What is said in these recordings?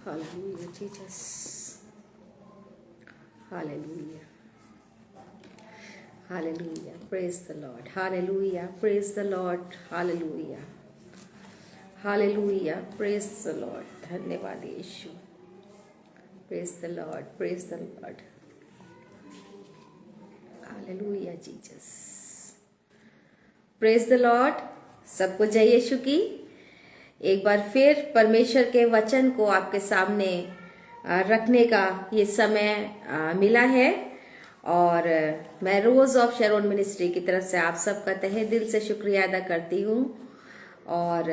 Hallelujah, Jesus. Hallelujah. Hallelujah. Praise the Lord. Hallelujah. Praise the Lord. Hallelujah. Hallelujah. Praise the Lord. धन्यवाद यीशु. Praise the Lord. Praise the Lord. Hallelujah, Jesus. Praise the Lord. सबको जय यीशु की. एक बार फिर परमेश्वर के वचन को आपके सामने रखने का ये समय मिला है और मैं रोज ऑफ शैरोन मिनिस्ट्री की तरफ से आप सबका तहे दिल से शुक्रिया अदा करती हूँ और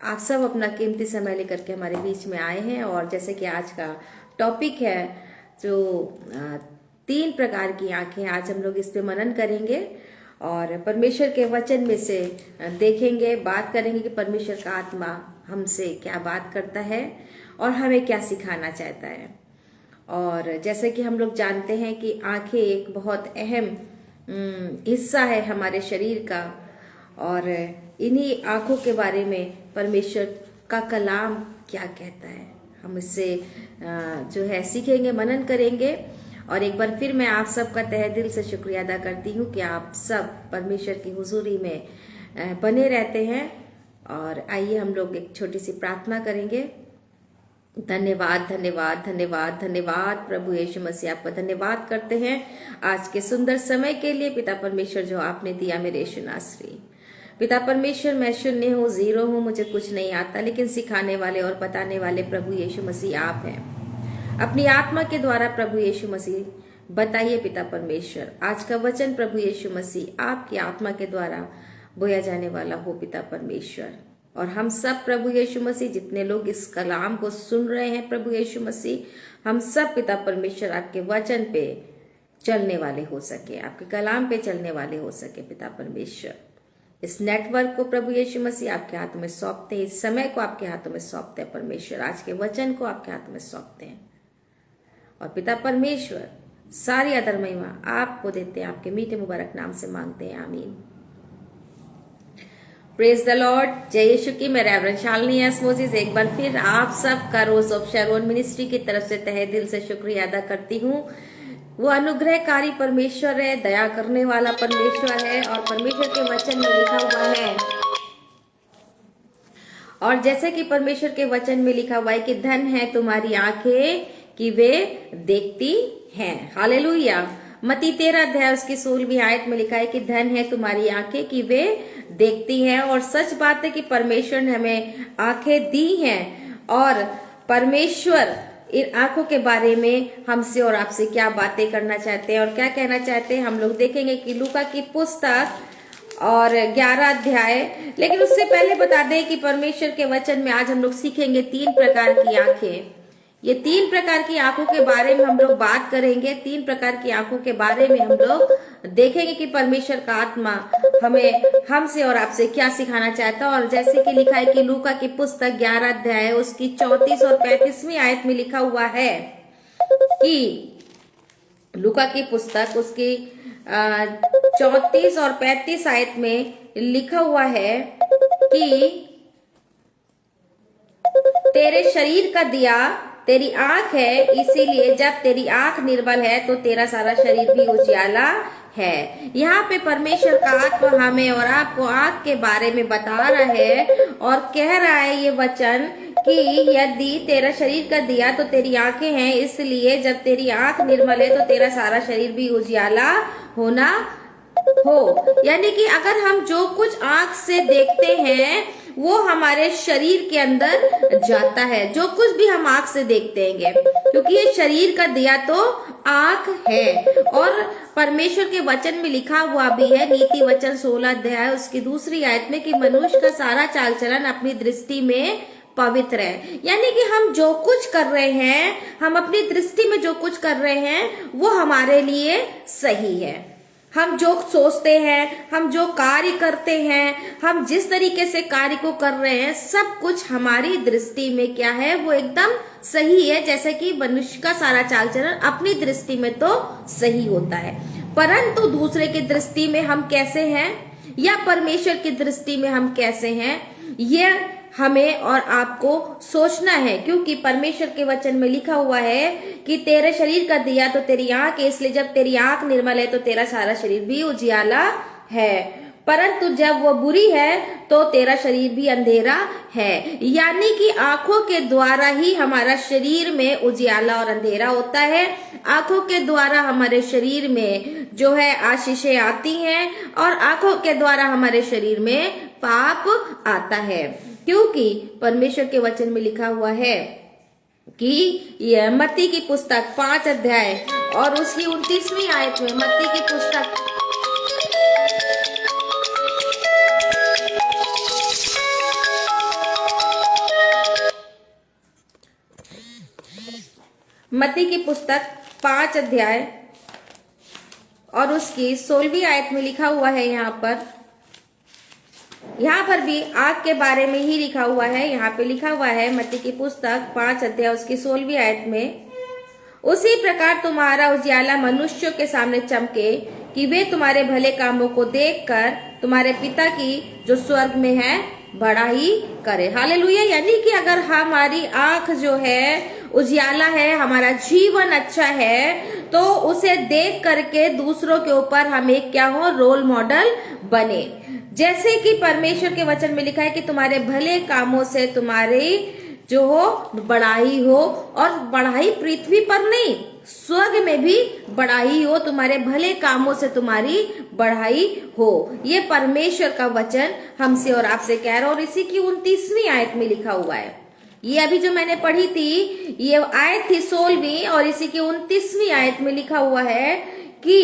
आप सब अपना कीमती समय लेकर के हमारे बीच में आए हैं। और जैसे कि आज का टॉपिक है जो 3 प्रकार की आंखें, आज हम लोग इस पे मनन करेंगे और परमेश्वर के वचन में से देखेंगे, बात करेंगे कि परमेश्वर का आत्मा हमसे क्या बात करता है और हमें क्या सिखाना चाहता है। और जैसे कि हम लोग जानते हैं कि आंखें एक बहुत अहम हिस्सा है हमारे शरीर का और इन्हीं आंखों के बारे में परमेश्वर का कलाम क्या कहता है, हम इससे जो है सीखेंगे, मनन करेंगे। और एक बार फिर मैं आप सबका तहे दिल से शुक्रिया अदा करती हूँ कि आप सब परमेश्वर की हुजूरी में बने रहते हैं। और आइए हम लोग एक छोटी सी प्रार्थना करेंगे। धन्यवाद धन्यवाद धन्यवाद धन्यवाद प्रभु यीशु मसीह, आपका धन्यवाद करते हैं आज के सुंदर समय के लिए पिता परमेश्वर जो आपने दिया मेरे यीशु नासरी। पिता परमेश्वर, मैं शून्य हूँ, जीरो हूँ, मुझे कुछ नहीं आता, लेकिन सिखाने वाले और बताने वाले प्रभु यीशु मसीह आप हैं। अपनी आत्मा के द्वारा प्रभु यीशु मसीह बताइए पिता परमेश्वर, आज का वचन प्रभु यीशु मसीह आपकी आत्मा के द्वारा बोया जाने वाला हो पिता परमेश्वर। और हम सब प्रभु यीशु मसीह जितने लोग इस कलाम को सुन रहे हैं प्रभु यीशु मसीह, हम सब पिता परमेश्वर आपके वचन पे चलने वाले हो सके, आपके कलाम पे चलने वाले हो सके पिता परमेश्वर। इस नेटवर्क को प्रभु यीशु मसीह आपके हाथों में सौंपते हैं, इस समय को आपके हाथों में सौंपते हैं परमेश्वर, आज के वचन को आपके हाथों में सौंपते हैं। और पिता परमेश्वर सारी आदर महिमा आपको देते हैं, आपके मीठे मुबारक नाम से मांगते हैं, आमीन। प्रेज द लॉर्ड, जय यीशु की। मैं रेवरेंड शालिनी एस मोसेस एक बार फिर आप सब का रोज ऑफ शैरोन मिनिस्ट्री की तरफ से तहे दिल से शुक्रिया अदा करती हूँ। वो अनुग्रहकारी परमेश्वर है, दया करने वाला परमेश्वर है और परमेश्वर के वचन में लिखा हुआ है, और जैसे कि परमेश्वर के वचन में लिखा हुआ है कि धन है तुम्हारी आंखें कि वे देखती हैं। हालेलुया। मत्ती 13 अध्याय उसकी 16वीं आयत में लिखा है कि धन है तुम्हारी आंखें कि वे देखती हैं। और सच बात है कि परमेश्वर ने हमें आंखें दी हैं और परमेश्वर इन आंखों के बारे में हमसे और आपसे क्या बातें करना चाहते हैं और क्या कहना चाहते हैं, हम लोग देखेंगे कि लूका की पुस्तक और 11 अध्याय। लेकिन उससे पहले बता दें कि परमेश्वर के वचन में आज हम लोग सीखेंगे 3 प्रकार की आंखें। ये 3 प्रकार की आंखों के बारे में हम लोग बात करेंगे, 3 प्रकार की आंखों के बारे में हम लोग देखेंगे कि परमेश्वर का आत्मा हमें हमसे और आपसे क्या सिखाना चाहता है। और जैसे कि लिखा है कि लूका की पुस्तक 11 अध्याय उसकी 34 और 35वीं आयत में लिखा हुआ है कि लूका की पुस्तक उसकी 34 और 35 आयत में लिखा हुआ है कि तेरे शरीर का दिया तेरी आंख है, इसीलिए जब तेरी आंख निर्मल है तो तेरा सारा शरीर भी उजियाला है। यहाँ पे परमेश्वर का आत्मा हमें और आपको आंख के बारे में बता रहा है और कह रहा है ये वचन कि यदि तेरा शरीर का दिया तो तेरी आंखें हैं, इसलिए जब तेरी आंख निर्मल है तो तेरा सारा शरीर भी उजियाला होना हो। यानी कि अगर हम जो कुछ आंख से देखते हैं वो हमारे शरीर के अंदर जाता है, जो कुछ भी हम आंख से देखते हैं, क्योंकि ये शरीर का दिया तो आंख है। और परमेश्वर के वचन में लिखा हुआ भी है, नीति वचन 16 अध्याय उसकी 2री आयत में, कि मनुष्य का सारा चाल चलन अपनी दृष्टि में पवित्र है। यानी कि हम जो कुछ कर रहे हैं, हम अपनी दृष्टि में जो कुछ कर रहे हैं वो हमारे लिए सही है। हम जो सोचते हैं, हम जो कार्य करते हैं, हम जिस तरीके से कार्य को कर रहे हैं, सब कुछ हमारी दृष्टि में क्या है, वो एकदम सही है। जैसे कि मनुष्य का सारा चाल चलन अपनी दृष्टि में तो सही होता है, परंतु दूसरे की दृष्टि में हम कैसे हैं या परमेश्वर की दृष्टि में हम कैसे हैं, ये हमें और आपको सोचना है, क्योंकि परमेश्वर के वचन में लिखा हुआ है कि तेरे शरीर का दिया तो तेरी आंख है, इसलिए जब तेरी आंख निर्मल है तो तेरा सारा शरीर भी उजियाला है, परंतु जब वो बुरी है तो तेरा शरीर भी अंधेरा है। यानी कि आंखों के द्वारा ही हमारा शरीर में उजियाला और अंधेरा होता है। आंखों के द्वारा हमारे शरीर में जो है आशीषें आती हैं और आंखों के द्वारा हमारे शरीर में पाप आता है, क्योंकि परमेश्वर के वचन में लिखा हुआ है कि यह मत्ती की पुस्तक 5 अध्याय और उसकी 29वीं आयत में, मत्ती की पुस्तक मत्ती की पुस्तक 5 अध्याय और उसकी 16वीं आयत में लिखा हुआ है, यहाँ पर भी आग के बारे में ही लिखा हुआ है। यहाँ पे लिखा हुआ है मत्ती की पुस्तक 5 अध्याय उसकी 16वीं आयत में, उसी प्रकार तुम्हारा उजियाला मनुष्यों के सामने चमके कि वे तुम्हारे भले कामों को देखकर तुम्हारे पिता की जो स्वर्ग में है बड़ाई करे। हालेलुया। यानी कि अगर हमारी आंख जो है उजियाला है, हमारा जीवन अच्छा है, तो उसे देख करके दूसरों के ऊपर हम एक क्या हो, रोल मॉडल बने। जैसे कि परमेश्वर के वचन में लिखा है कि तुम्हारे भले कामों से तुम्हारी जो हो बढ़ाई हो, और बढ़ाई पृथ्वी पर नहीं स्वर्ग में भी बढ़ाई हो, तुम्हारे भले कामों से तुम्हारी बढ़ाई हो। ये परमेश्वर का वचन हमसे और आपसे कह रहा है। और इसी की 29वीं आयत में लिखा हुआ है, ये अभी जो मैंने पढ़ी थी ये आयत थी 16वीं, और इसी की 29वीं आयत में लिखा हुआ है कि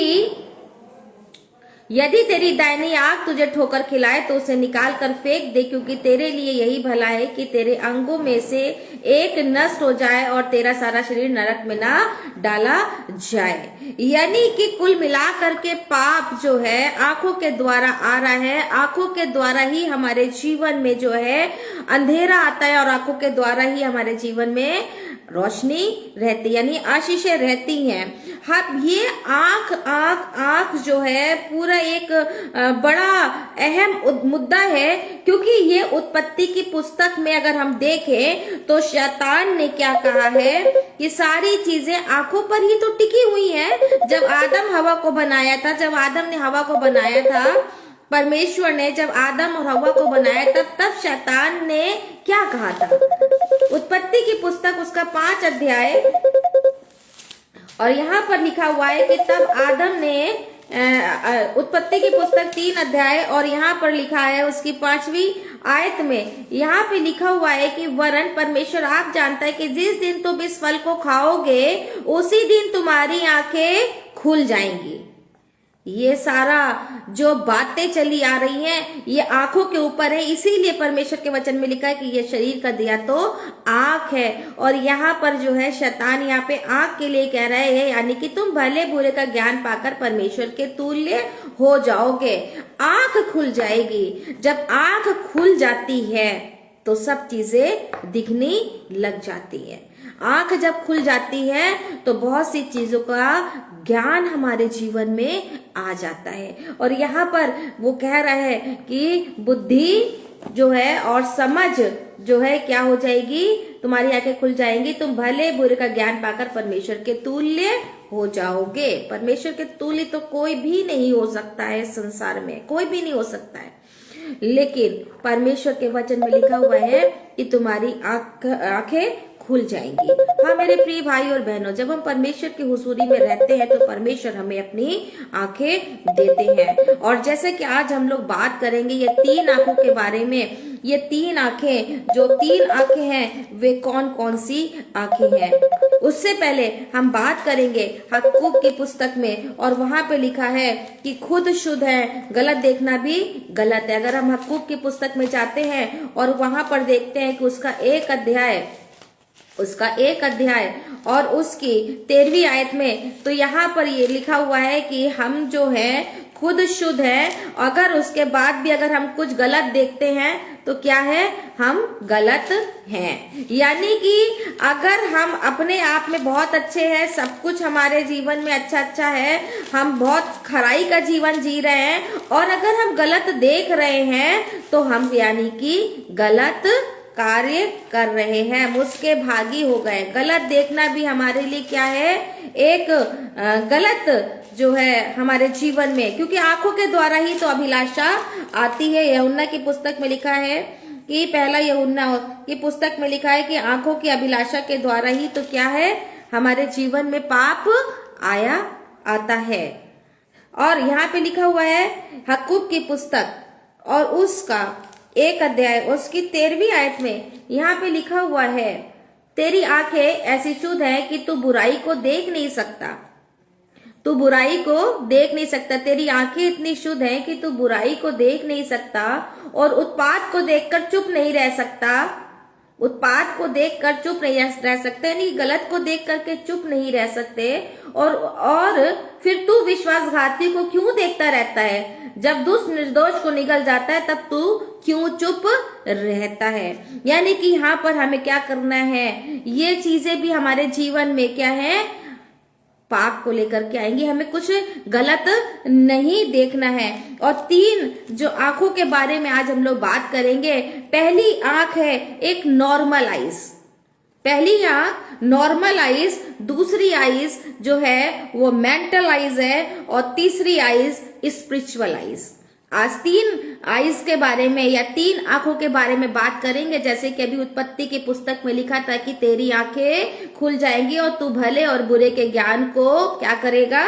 यदि तेरी दाहिनी आंख तुझे ठोकर खिलाए तो उसे निकाल कर फेंक दे, क्योंकि तेरे लिए यही भला है कि तेरे अंगों में से एक नष्ट हो जाए और तेरा सारा शरीर नरक में ना डाला जाए। यानी कि कुल मिलाकर के पाप जो है आंखों के द्वारा आ रहा है, आंखों के द्वारा ही हमारे जीवन में जो है अंधेरा आता है और आंखों के द्वारा ही हमारे जीवन में रोशनी रहती, यानी आशीषें रहती हैं। हाँ, ये आंख जो है पूरा एक बड़ा अहम मुद्दा है, क्योंकि ये उत्पत्ति की पुस्तक में अगर हम देखें तो शैतान ने क्या कहा है कि सारी चीजें आंखों पर ही तो टिकी हुई हैं। जब आदम हवा को बनाया था, जब आदम ने हवा को बनाया था, परमेश्वर ने जब आदम और हवा को बनाया तब शैतान ने क्या कहा था? उत्पत्ति की पुस्तक उसका 5 अध्याय और यहाँ पर लिखा हुआ है कि तब आदम ने उत्पत्ति की पुस्तक 3 अध्याय और यहाँ पर लिखा है उसकी 5वीं आयत में, यहाँ पे लिखा हुआ है कि वरन परमेश्वर आप जानता है कि जिस दिन तुम इस फल को खाओगे उसी दिन तुम्हारी आंखें खुल जाएंगी। ये सारा जो बातें चली आ रही हैं ये आंखों के ऊपर है, इसीलिए परमेश्वर के वचन में लिखा है कि ये शरीर का दिया तो आंख है। और यहाँ पर जो है शैतान यहाँ पे आंख के लिए कह रहे हैं, यानी कि तुम भले बुरे का ज्ञान पाकर परमेश्वर के तुल्य हो जाओगे। आंख खुल जाएगी। जब आंख खुल जाती है तो सब चीजें दिखने लग जाती है। आंख जब खुल जाती है तो बहुत सी चीजों का ज्ञान हमारे जीवन में आ जाता है। और यहाँ पर वो कह रहा है कि बुद्धि जो है और समझ जो है क्या हो जाएगी, तुम्हारी आंखें खुल जाएंगी, तुम भले बुरे का ज्ञान पाकर परमेश्वर के तुल्य हो जाओगे। परमेश्वर के तुल्य तो कोई भी नहीं हो सकता है संसार में, कोई भी नहीं हो सकता है, लेकिन परमेश्वर के वचन में लिखा हुआ है कि तुम्हारी आंखें खुल जाएंगी। हाँ मेरे प्रिय भाई और बहनों, जब हम परमेश्वर की हुजूरी में रहते हैं तो परमेश्वर हमें अपनी आंखें देते हैं। और जैसे कि आज हम लोग बात करेंगे ये 3 आंखों के बारे में। ये 3 आंखें, जो 3 आंखें हैं वे कौन कौन सी आंखें हैं, उससे पहले हम बात करेंगे हक्कूक की पुस्तक में, और वहां पे लिखा है कि खुद शुद्ध है, गलत देखना भी गलत है। अगर हम हक्कूक की पुस्तक में जाते हैं और वहां पर देखते हैं कि उसका एक अध्याय और उसकी 13वीं आयत में, तो यहाँ पर ये लिखा हुआ है कि हम जो है खुद शुद्ध है, अगर उसके बाद भी अगर हम कुछ गलत देखते हैं तो क्या है, हम गलत हैं। यानी कि अगर हम अपने आप में बहुत अच्छे हैं, सब कुछ हमारे जीवन में अच्छा है, हम बहुत खराई का जीवन जी रहे हैं, और अगर हम गलत देख रहे हैं तो हम यानी कि गलत कार्य कर रहे हैं, हम उसके भागी हो गए। गलत देखना भी हमारे लिए क्या है, एक गलत जो है हमारे जीवन में, क्योंकि आंखों के द्वारा ही तो अभिलाषा आती है। यूहन्ना की पुस्तक में लिखा है कि पहला यूहन्ना की पुस्तक में लिखा है कि आंखों की अभिलाषा के द्वारा ही तो क्या है, हमारे जीवन में पाप आता है। और यहाँ पे लिखा हुआ है हक्कूब की पुस्तक और उसका 1 अध्याय उसकी 13वीं आयत में यहाँ पे लिखा हुआ है, तेरी आंखें ऐसी शुद्ध है कि तू बुराई को देख नहीं सकता, तू बुराई को देख नहीं सकता। तेरी आंखें इतनी शुद्ध हैं कि तू बुराई को देख नहीं सकता और उत्पात को देखकर चुप नहीं रह सकता। उत्पात को देखकर चुप नहीं रह सकते, यानी गलत को देख करके चुप नहीं रह सकते। और फिर तू विश्वासघाती को क्यों देखता रहता है? जब दुष्ट निर्दोष को निगल जाता है तब तू क्यों चुप रहता है? यानी कि यहाँ पर हमें क्या करना है, ये चीजें भी हमारे जीवन में क्या है, पाप को लेकर के आएंगी। हमें कुछ गलत नहीं देखना है। और 3 जो आंखों के बारे में आज हम लोग बात करेंगे, पहली आंख है एक नॉर्मल आइज, पहली आंख नॉर्मल आइज, दूसरी आइज जो है वो मेंटल आइज है और तीसरी आइज स्पिरिचुअल आइज। आज 3 आइज के बारे में या 3 आंखों के बारे में बात करेंगे। जैसे कि अभी उत्पत्ति की पुस्तक में लिखा था कि तेरी आंखें खुल जाएंगी और तू भले और बुरे के ज्ञान को क्या करेगा,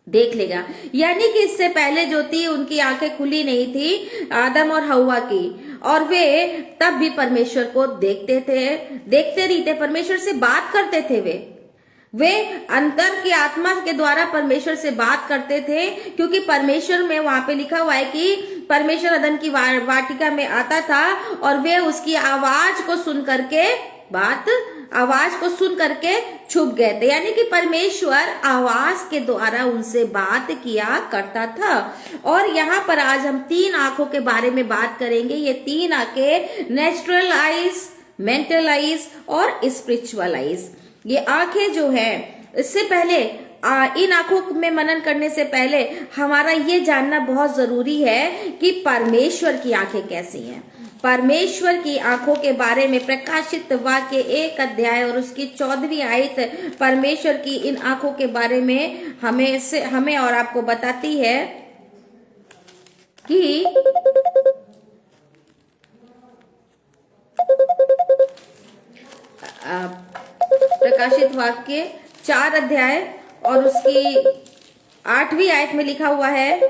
देख लेगा। यानी कि इससे पहले जो थी उनकी आंखें खुली नहीं थी, आदम और हव्वा की, और वे तब भी परमेश्वर को देखते नहीं थे, परमेश्वर से बात करते थे। वे अंतर की आत्मा के द्वारा परमेश्वर से बात करते थे, क्योंकि परमेश्वर में वहां पे लिखा हुआ है कि परमेश्वर अदन की वाटिका में आता था और वे उसकी आवाज को सुन करके छुप गए थे। यानी कि परमेश्वर आवाज के द्वारा उनसे बात किया करता था। और यहाँ पर आज हम 3 आंखों के बारे में बात करेंगे। ये 3 आंखें नेचुरल आइज, मेंटल आइज और स्पिरिचुअल आइज। ये आंखें जो है, इससे पहले इन आंखों में मनन करने से पहले हमारा ये जानना बहुत जरूरी है कि परमेश्वर की आंखें कैसी हैं। परमेश्वर की आंखों के बारे में प्रकाशित वाक्य 1 अध्याय और उसकी 14वीं आयत परमेश्वर की इन आंखों के बारे में हमें और आपको बताती है कि प्रकाशित वाक्य 4 अध्याय और उसकी 8वीं आयत में लिखा हुआ है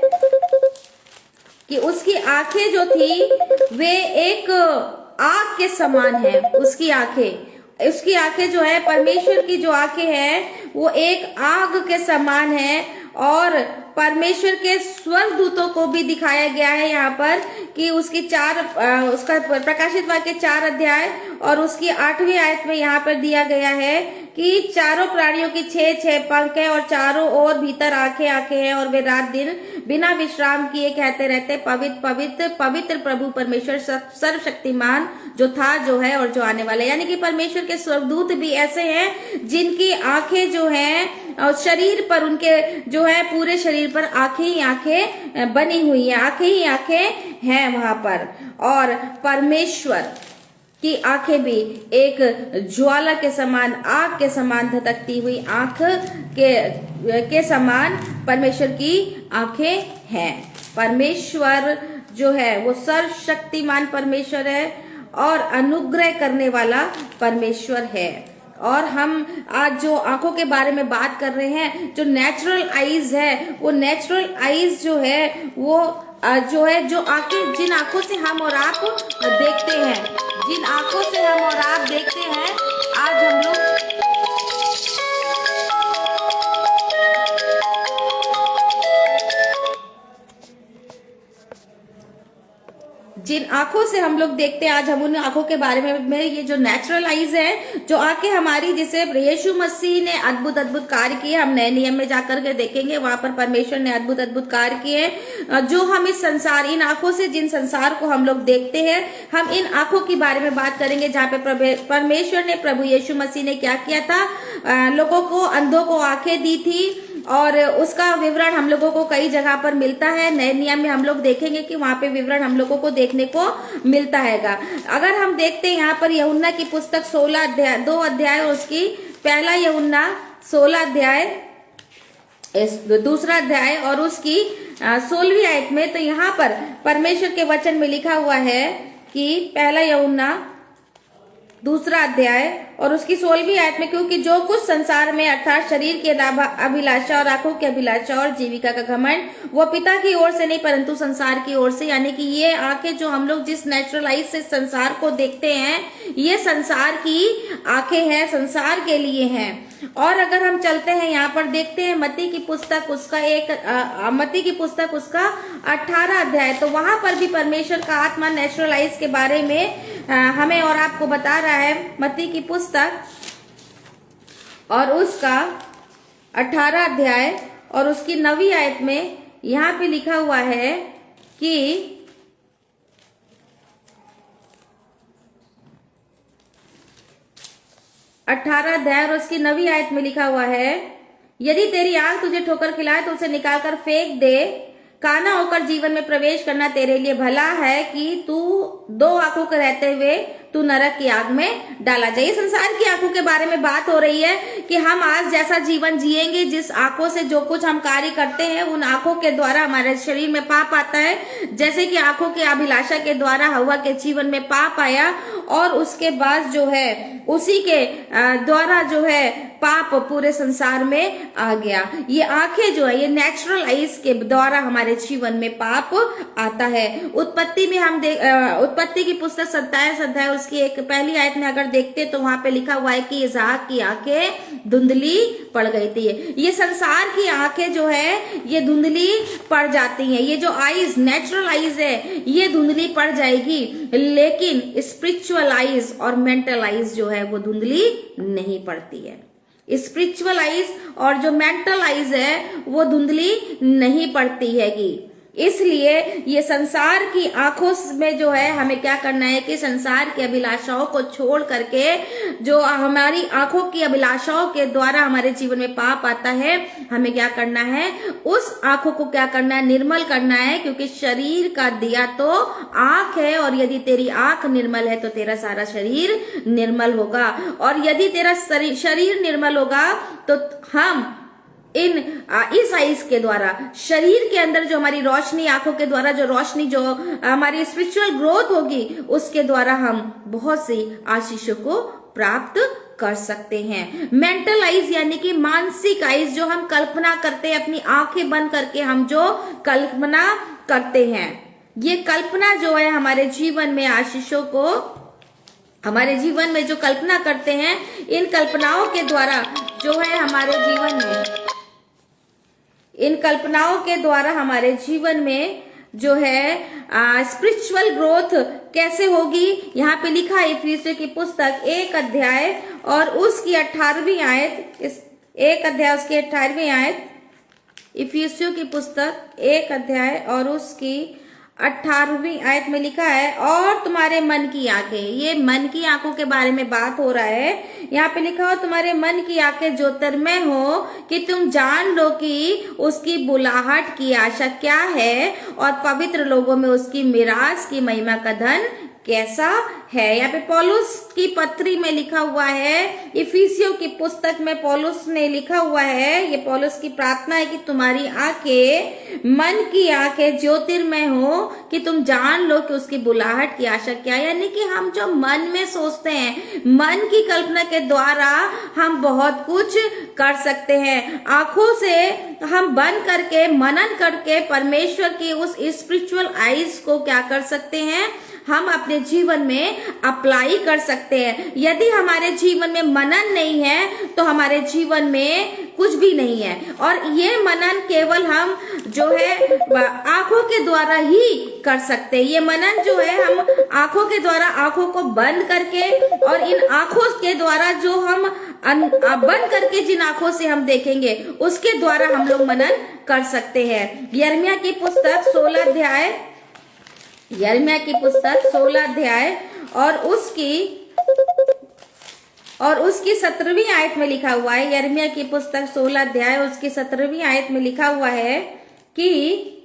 कि उसकी आंखें जो थी वे एक आग के समान है। उसकी आंखें जो है, परमेश्वर की जो आंखें हैं वो एक आग के समान है। और परमेश्वर के स्वर्गदूतों को भी दिखाया गया है यहाँ पर कि उसका प्रकाशित वाक्य 4 अध्याय और उसकी 8वीं आयत में यहाँ पर दिया गया है कि चारों प्राणियों की 6 पंख है और चारों ओर भीतर आंखें हैं और वे रात दिन बिना विश्राम किए कहते रहते, पवित्र पवित्र पवित्र प्रभु परमेश्वर सर्वशक्तिमान, जो था, जो है और जो आने वाला है। यानी कि परमेश्वर के स्वर्गदूत भी ऐसे हैं जिनकी आंखें जो हैं और शरीर पर, उनके जो है पूरे शरीर पर आंखें ही आंखें बनी हुई हैं, आंखें ही आंखें हैं वहां पर। और परमेश्वर की आंखें भी एक ज्वाला के समान, आग के समान धधकती हुई आंख के समान परमेश्वर की आंखें हैं। परमेश्वर जो है वो सर्वशक्तिमान परमेश्वर है और अनुग्रह करने वाला परमेश्वर है। और हम आज जो आंखों के बारे में बात कर रहे हैं, जो नेचुरल आईज है, वो नेचुरल आईज जो है वो जो आंखें, जिन आंखों से हम और आप देखते हैं, जिन आंखों से हम और आप देखते हैं, आज हम लोग जिन आंखों से हम लोग देखते हैं, आज हम उन आंखों के बारे में ये जो नेचुरल आईज है, जो आंखें हमारी, जिसे यीशु मसीह ने अद्भुत कार्य किए, हम नए नियम में जाकर के देखेंगे, वहां पर परमेश्वर ने अद्भुत कार्य किए। जो हम इस संसार, इन आंखों से जिन संसार को हम लोग देखते हैं, हम इन आंखों के बारे में बात करेंगे जहाँ पे परमेश्वर ने, प्रभु यीशु मसीह ने क्या किया था, लोगों को, अंधों को आंखें दी थी और उसका विवरण हम लोगों को कई जगह पर मिलता है। नए नियम में हम लोग देखेंगे कि वहां पे विवरण हम लोगों को देखने को मिलता हैगा। अगर हम देखते हैं यहाँ पर यूहन्ना की पुस्तक 16 अध्याय 2 अध्याय और उसकी पहला यूहन्ना 16 अध्याय दूसरा अध्याय और उसकी 16वीं आयत में, तो यहाँ पर परमेश्वर के वचन में लिखा हुआ है कि पहला यूहन्ना दूसरा अध्याय और उसकी 16वीं आयत में, क्योंकि जो कुछ संसार में अर्थात शरीर की अभिलाषा और आंखों की अभिलाषा और जीविका का घमंड वो पिता की ओर से नहीं परंतु संसार की ओर से, यानी कि ये आंखें जो हम लोग जिस नेचुरल आइज से संसार को देखते हैं, ये संसार की आंखें हैं, संसार के लिए हैं। और अगर हम चलते हैं यहाँ पर देखते हैं मत्ती की पुस्तक उसका 18 अध्याय, तो वहां पर भी परमेश्वर का आत्मा नेचुरल आइज के बारे में हमें और आपको बता रहा है। मत्ती की पुस्तक और उसका 18 अध्याय और उसकी 9वीं आयत में यहाँ पे लिखा हुआ है कि 18 अध्याय और उसकी 9वीं आयत में लिखा हुआ है, यदि तेरी आंख तुझे ठोकर खिलाए तो उसे निकाल कर फेंक दे। काना होकर जीवन में प्रवेश करना तेरे लिए भला है कि तू 2 आंखों के रहते हुए तू नरक की आग में डाला जाए। संसार की आंखों के बारे में बात हो रही है कि हम आज जैसा जीवन जिएंगे, जिस आंखों से जो कुछ हम कार्य करते हैं, उन आंखों के द्वारा हमारे शरीर में पाप आता है। जैसे कि आंखों के अभिलाषा के द्वारा हव्वा के जीवन में पाप आया और उसके बाद जो है उसी के द्वारा जो है पाप पूरे संसार में आ गया। ये आंखें जो है ये नेचुरल आइज के द्वारा हमारे जीवन में पाप आता है। उत्पत्ति में हम उत्पत्ति की पुस्तक 27 अध्याय उसकी एक पहली आयत में अगर देखते तो वहां पे लिखा हुआ है कि इसहाक की आंखें धुंधली पड़ गई थी। ये संसार की आंखें जो है ये धुंधली पड़ जाती हैं। ये जो आइज नेचुरल आइज है ये धुंधली पड़ जाएगी, लेकिन स्पिरिचुअल आइज और मेंटल आइज जो है वो धुंधली नहीं पड़ती है। स्पिरिचुअल आइज और जो मेंटल आइज है वो धुंधली नहीं पड़ती हैगी। इसलिए ये संसार की आंखों में जो है हमें क्या करना है कि संसार की अभिलाषाओं को छोड़ करके, जो हमारी आंखों की अभिलाषाओं के द्वारा हमारे जीवन में पाप आता है, हमें क्या करना है, उस आंखों को क्या करना है, निर्मल करना है। क्योंकि शरीर का दिया तो आंख है और यदि तेरी आंख निर्मल है तो तेरा सारा शरीर निर्मल होगा। और यदि तेरा शरीर निर्मल होगा तो हम इस आइज के द्वारा शरीर के अंदर जो हमारी रोशनी, आंखों के द्वारा जो रोशनी, जो हमारी स्पिरिचुअल ग्रोथ होगी, उसके द्वारा हम बहुत सी आशीषों को प्राप्त कर सकते हैं। मेंटल आइज यानी कि मानसिक आइज, जो हम कल्पना करते हैं, अपनी आंखें बंद करके हम जो कल्पना करते हैं, ये कल्पना जो है हमारे जीवन में आशीषों को, हमारे जीवन में जो कल्पना करते हैं, इन कल्पनाओं के द्वारा जो है हमारे जीवन में, इन कल्पनाओं के द्वारा हमारे जीवन में जो है स्पिरिचुअल ग्रोथ कैसे होगी, यहाँ पे लिखा है इफिसियों की पुस्तक 1 अध्याय और उसकी 18वीं आयत, इस 1 अध्याय उसकी 18वीं आयत, इफिसियों की पुस्तक 1 अध्याय और उसकी 18वीं आयत में लिखा है, और तुम्हारे मन की आंखें, ये मन की आंखों के बारे में बात हो रहा है। यहाँ पे लिखा हो तुम्हारे मन की आंखें ज्योतिर्मय हो कि तुम जान लो कि उसकी बुलाहट की आशा क्या है और पवित्र लोगों में उसकी मिरास की महिमा का धन कैसा है। यहाँ पे पौलुस की पत्री में लिखा हुआ है, इफिसियों की पुस्तक में पौलुस ने लिखा हुआ है, ये पौलुस की प्रार्थना है कि तुम्हारी आंखें, मन की आंखें ज्योतिर्मय हो कि तुम जान लो कि उसकी बुलाहट की आशा क्या है। यानी कि हम जो मन में सोचते हैं, मन की कल्पना के द्वारा हम बहुत कुछ कर सकते हैं। आंखों से हम बंद करके, मनन करके परमेश्वर की उस स्पिरिचुअल आइज को क्या कर सकते हैं, हम अपने जीवन में अप्लाई कर सकते हैं। यदि हमारे जीवन में मनन नहीं है तो हमारे जीवन में कुछ भी नहीं है। और ये मनन केवल हम जो है आंखों के द्वारा ही कर सकते हैं। ये मनन जो है हम आंखों के द्वारा, आंखों को बंद करके, और इन आंखों के द्वारा जो हम बंद करके जिन आंखों से हम देखेंगे उसके द्वारा हम लोग मनन कर सकते हैं। यिर्मयाह की पुस्तक 16 अध्याय, यिर्मयाह की पुस्तक 16 अध्याय और उसकी और उसकी 17वीं आयत में लिखा हुआ है, यिर्मयाह की पुस्तक 16 अध्याय उसकी 17वीं आयत में लिखा हुआ है कि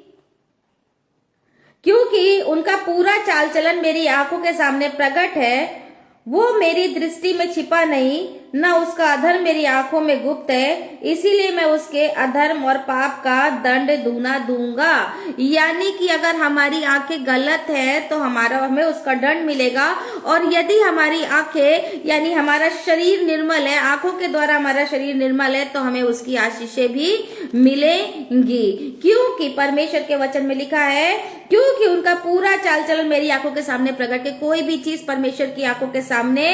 क्योंकि उनका पूरा चाल चलन मेरी आंखों के सामने प्रकट है, वो मेरी दृष्टि में छिपा नहीं, न उसका अधर्म मेरी आंखों में गुप्त है, इसीलिए मैं उसके अधर्म और पाप का दंड दूना दूंगा। यानी कि अगर हमारी आंखें गलत है तो हमें उसका दंड मिलेगा, और यदि हमारी आंखें यानी हमारा शरीर निर्मल है, आंखों के द्वारा हमारा शरीर निर्मल है, तो हमें उसकी आशीषें भी मिलेंगी। क्योंकि परमेश्वर के वचन में लिखा है, क्योंकि उनका पूरा चाल चलन मेरी आंखों के सामने प्रकट है। कोई भी चीज परमेश्वर की आंखों के सामने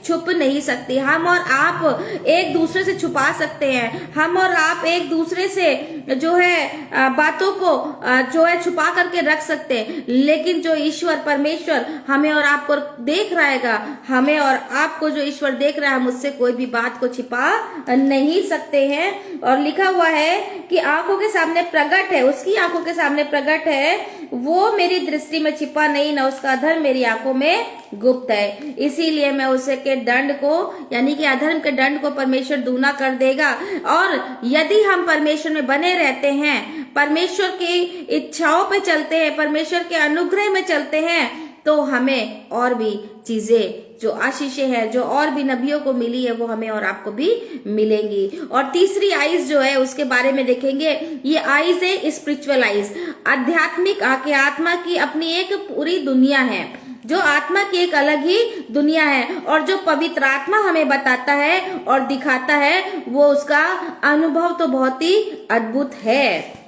छुप नहीं सकती। हम और आप एक दूसरे से छुपा सकते हैं, हम और आप एक दूसरे से जो है बातों को जो है छुपा करके रख सकते हैं, लेकिन जो ईश्वर परमेश्वर हमें और आपको देख रहेगा, हमें और आपको जो ईश्वर देख रहा है, हम उससे कोई भी बात को छिपा नहीं सकते हैं। और लिखा हुआ है कि आंखों के सामने प्रकट है, उसकी आंखों के सामने प्रकट है, वो मेरी दृष्टि में छिपा नहीं, न उसका अधर्म मेरी आंखों में गुप्त है, इसीलिए मैं उसे के दंड को यानी कि अधर्म के दंड को परमेश्वर दूना कर देगा। और यदि हम परमेश्वर में बने रहते हैं, परमेश्वर की इच्छाओं पे चलते हैं, परमेश्वर के अनुग्रह में चलते हैं, तो हमें और भी चीजें जो आशीषें हैं, जो और भी नबियों को मिली है, वो हमें और आपको भी मिलेंगी। और तीसरी आइज जो है उसके बारे में देखेंगे। ये आइज है स्पिरिचुअल आइज, आध्यात्मिक आंखें, आत्मा की अपनी एक पूरी दुनिया है, जो आत्मा की एक अलग ही दुनिया है, और जो पवित्र आत्मा हमें बताता है और दिखाता है, वो उसका अनुभव तो बहुत ही अद्भुत है।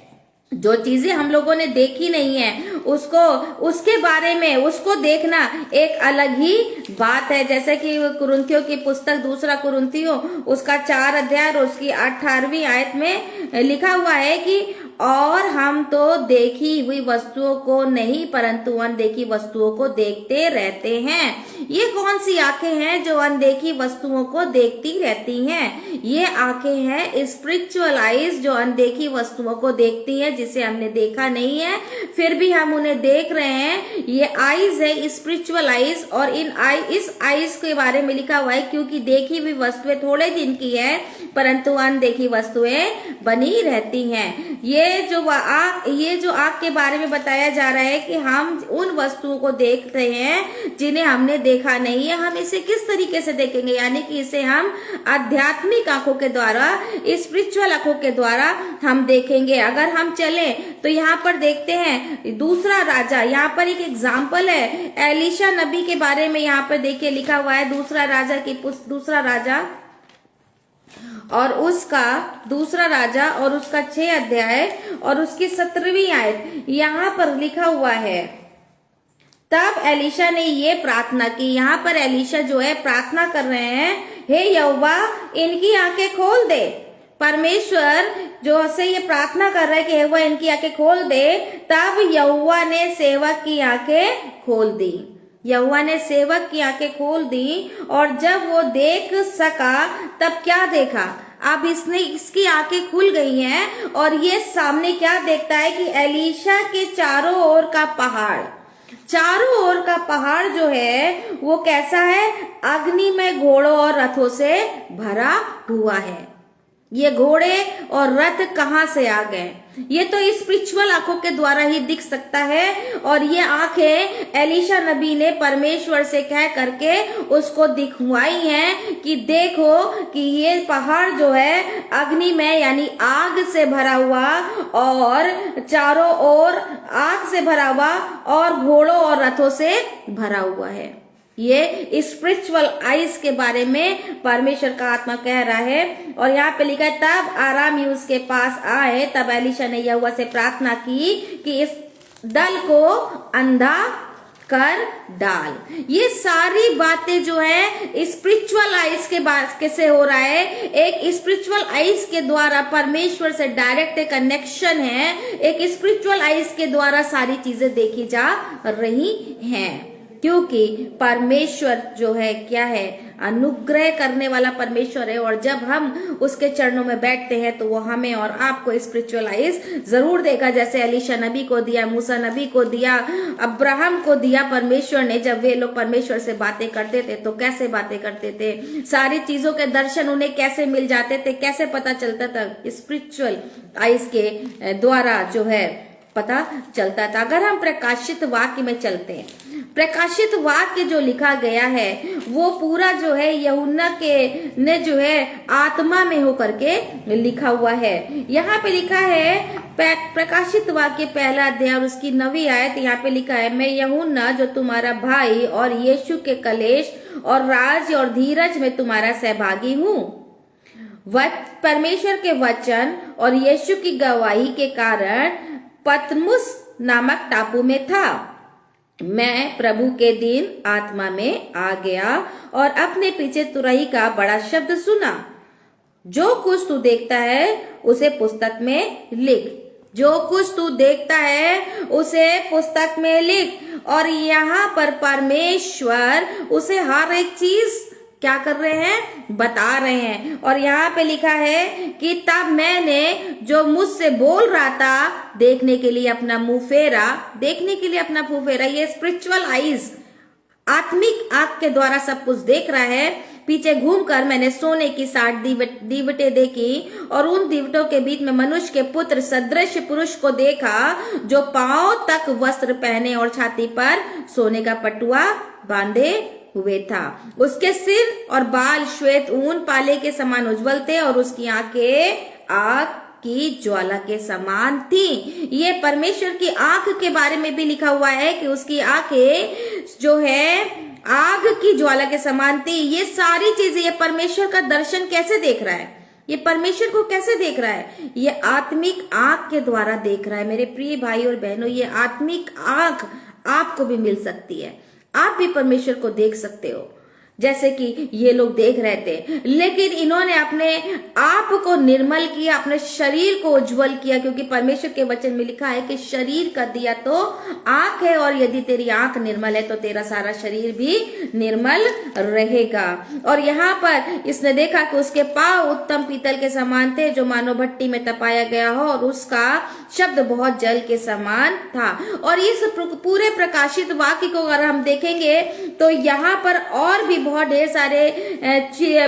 जो चीजें हम लोगों ने देखी नहीं है, उसको उसके बारे में उसको देखना एक अलग ही बात है। जैसे कि कुरिन्थियों की पुस्तक 2 कुरिन्थियों उसका 4 अध्याय और उसकी 18वीं आयत में लिखा हुआ है कि और हम तो देखी हुई वस्तुओं को नहीं परंतु अनदेखी वस्तुओं को देखते रहते हैं। ये कौन सी आंखें हैं जो अनदेखी वस्तुओं को देखती रहती हैं? ये आंखें हैं स्पिरिचुअल आइज, जो अनदेखी वस्तुओं को देखती है, जिसे हमने देखा नहीं है फिर भी हम उन्हें देख रहे हैं। ये आइज है स्पिरिचुअल आइज, और इस आइज के बारे में लिखा हुआ है क्योंकि देखी हुई वस्तुएं थोड़े दिन की है परंतु अनदेखी वस्तुएं बनी रहती हैं। ये जो आँख के बारे में बताया जा रहा है कि हम उन वस्तुओं को देखते हैं जिन्हें हमने देखा नहीं है। हम इसे किस तरीके से देखेंगे? यानी कि इसे हम आध्यात्मिक आंखों के द्वारा, स्पिरिचुअल आंखों के द्वारा हम देखेंगे। अगर हम चले तो यहाँ पर देखते हैं दूसरा राजा, यहाँ पर एक एग्जाम्पल है एलीशा नबी के बारे में। यहाँ पर देखिए लिखा हुआ है दूसरा राजा और उसका 6 अध्याय और उसकी 17वीं आयत, यहाँ पर लिखा हुआ है तब एलीशा ने ये प्रार्थना की। यहाँ पर एलीशा जो है प्रार्थना कर रहे हैं, हे यहोवा इनकी आंखें खोल दे। परमेश्वर जो से ये प्रार्थना कर रहा है कि यहोवा इनकी आंखें खोल दे। तब यहोवा ने सेवक की आंखें खोल दी। यहोवा ने सेवक की आंखें खोल दी, और जब वो देख सका तब क्या देखा? अब इसकी आंखें खुल गई हैं, और ये सामने क्या देखता है कि एलीशा के चारों ओर का पहाड़ जो है वो कैसा है? अग्नि में घोड़ों और रथों से भरा हुआ है। ये घोड़े और रथ कहाँ से आ गए? ये तो स्पिरिचुअल आंखों के द्वारा ही दिख सकता है, और ये आंखें एलीशा नबी ने परमेश्वर से कह करके उसको दिखवाई हैं कि देखो कि ये पहाड़ जो है अग्नि में यानी आग से भरा हुआ, और चारों ओर आग से भरा हुआ, और घोड़ों और रथों से भरा हुआ है। ये स्पिरिचुअल आइज के बारे में परमेश्वर का आत्मा कह रहा है। और यहाँ पे लिखा है तब आरामी उसके पास आए, तब एलीशा ने यहोवा से प्रार्थना की कि इस दल को अंधा कर डाल। ये सारी बातें जो है स्पिरिचुअल आइज के बाद कैसे हो रहा है? एक स्पिरिचुअल आइज के द्वारा परमेश्वर से डायरेक्ट कनेक्शन है। एक स्पिरिचुअल आइज के द्वारा सारी चीजें देखी जा रही हैं। क्योंकि परमेश्वर जो है क्या है, अनुग्रह करने वाला परमेश्वर है। और जब हम उसके चरणों में बैठते हैं तो वो हमें और आपको स्पिरिचुअल आइज जरूर देगा, जैसे एलीशा नबी को दिया, मूसा नबी को दिया, अब्राहम को दिया परमेश्वर ने। जब वे लोग परमेश्वर से बातें करते थे तो कैसे बातें करते थे, सारी चीजों के दर्शन उन्हें कैसे मिल जाते थे, कैसे पता चलता था, स्पिरिचुअल आइज के द्वारा जो है पता चलता था। अगर हम प्रकाशित वाक्य में चलते हैं, प्रकाशित वाक्य जो लिखा गया है वो पूरा जो है यूहन्ना के ने जो है आत्मा में होकर के लिखा हुआ है। यहाँ पे लिखा है प्रकाशित वाक्य पहला अध्याय और उसकी 9वीं आयत। यहाँ पे लिखा है, मैं यूहन्ना जो तुम्हारा भाई और यीशु के कलेश और राज और धीरज में तुम्हारा सहभागी हूँ, परमेश्वर के वचन और यीशु की गवाही के कारण पतमुस नामक टापू में था। मैं प्रभु के दिन आत्मा में आ गया और अपने पीछे तुरही का बड़ा शब्द सुना, जो कुछ तू देखता है उसे पुस्तक में लिख, जो कुछ तू देखता है उसे पुस्तक में लिख। और यहाँ पर परमेश्वर उसे हर एक चीज क्या कर रहे हैं, बता रहे हैं। और यहाँ पे लिखा है कि तब मैंने जो मुझसे बोल रहा था देखने के लिए अपना मुंह फेरा, देखने के लिए अपना मुंह फेरा। ये स्पिरिचुअल आइज, आत्मिक आंख के द्वारा सब कुछ देख रहा है। पीछे घूमकर मैंने सोने की 60 दीवटें देखी और उन दीवटों के बीच में मनुष्य के पुत्र सदृश पुरुष को देखा, जो पांव तक वस्त्र पहने और छाती पर सोने का पटुआ बांधे हुए था। उसके सिर और बाल श्वेत ऊन पाले के समान उज्जवल थे और उसकी आंखें आग की ज्वाला के समान थी। ये परमेश्वर की आंख के बारे में भी लिखा हुआ है कि उसकी आंखें जो है आग की ज्वाला के समान थी। ये सारी चीजें, ये परमेश्वर का दर्शन कैसे देख रहा है, ये परमेश्वर को कैसे देख रहा है, ये आत्मिक आंख के द्वारा देख रहा है। मेरे प्रिय भाई और बहनों, ये आत्मिक आंख आपको भी मिल सकती है, आप भी परमेश्वर को देख सकते हो जैसे कि ये लोग देख रहे थे। लेकिन इन्होंने अपने आप को निर्मल किया, अपने शरीर को उज्जवल किया, क्योंकि परमेश्वर के वचन में लिखा है कि शरीर का दिया तो आंख है, और यदि तेरी आंख निर्मल है तो तेरा सारा शरीर भी निर्मल रहेगा। और यहाँ पर इसने देखा कि उसके पांव उत्तम पीतल के समान थे, जो मानो भट्टी में तपाया गया हो, और उसका शब्द बहुत जल के समान था। और इस पूरे प्रकाशित वाक्य को अगर हम देखेंगे तो यहाँ पर और भी बहुत ढेर सारे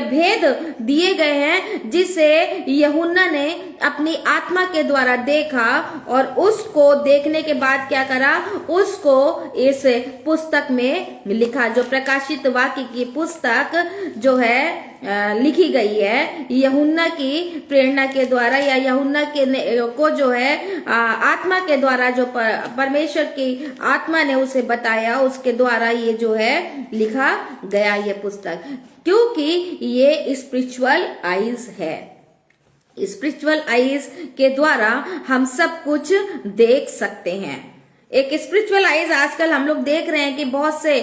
भेद दिए गए हैं, जिसे यूहन्ना ने अपनी आत्मा के द्वारा देखा, और उसको देखने के बाद क्या करा, उसको इस पुस्तक में लिखा। जो प्रकाशित वाक्य की पुस्तक जो है लिखी गई है यूहन्ना की प्रेरणा के द्वारा, या यूहन्ना के को जो है आत्मा के द्वारा, जो परमेश्वर की आत्मा ने उसे बताया, उसके द्वारा ये जो है लिखा गया ये पुस्तक, क्योंकि ये स्पिरिचुअल आइज है। स्पिरिचुअल आइज के द्वारा हम सब कुछ देख सकते हैं। एक स्पिरिचुअल आइज आजकल हम लोग देख रहे हैं कि बहुत से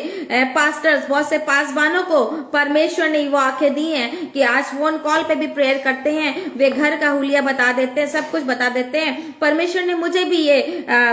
पास्टर्स, बहुत से पासवानों को परमेश्वर ने वो आंखें दी हैं कि आज फोन कॉल पे भी प्रेयर करते हैं, वे घर का हुलिया बता देते हैं, सब कुछ बता देते हैं। परमेश्वर ने मुझे भी ये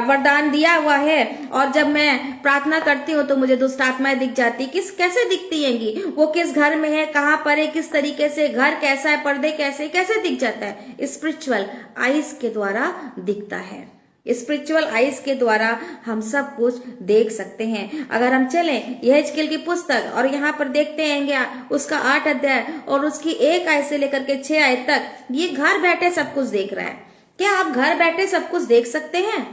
वरदान दिया हुआ है, और जब मैं प्रार्थना करती हूँ तो मुझे दुष्ट आत्माएं दिख जाती। कैसे दिखती हैंगी, वो किस घर में है, कहाँ पर है, किस तरीके से, घर कैसा है, पर्दे कैसे दिख जाता है, स्पिरिचुअल आइज के द्वारा दिखता है। स्पिरिचुअल आइज के द्वारा हम सब कुछ देख सकते हैं। अगर हम चलें यहेजकेल की पुस्तक और यहाँ पर देखते हैं क्या, उसका 8 अध्याय और उसकी 1 आयत से लेकर के 6 आयत तक, ये घर बैठे सब कुछ देख रहा है। क्या आप घर बैठे सब कुछ देख सकते हैं?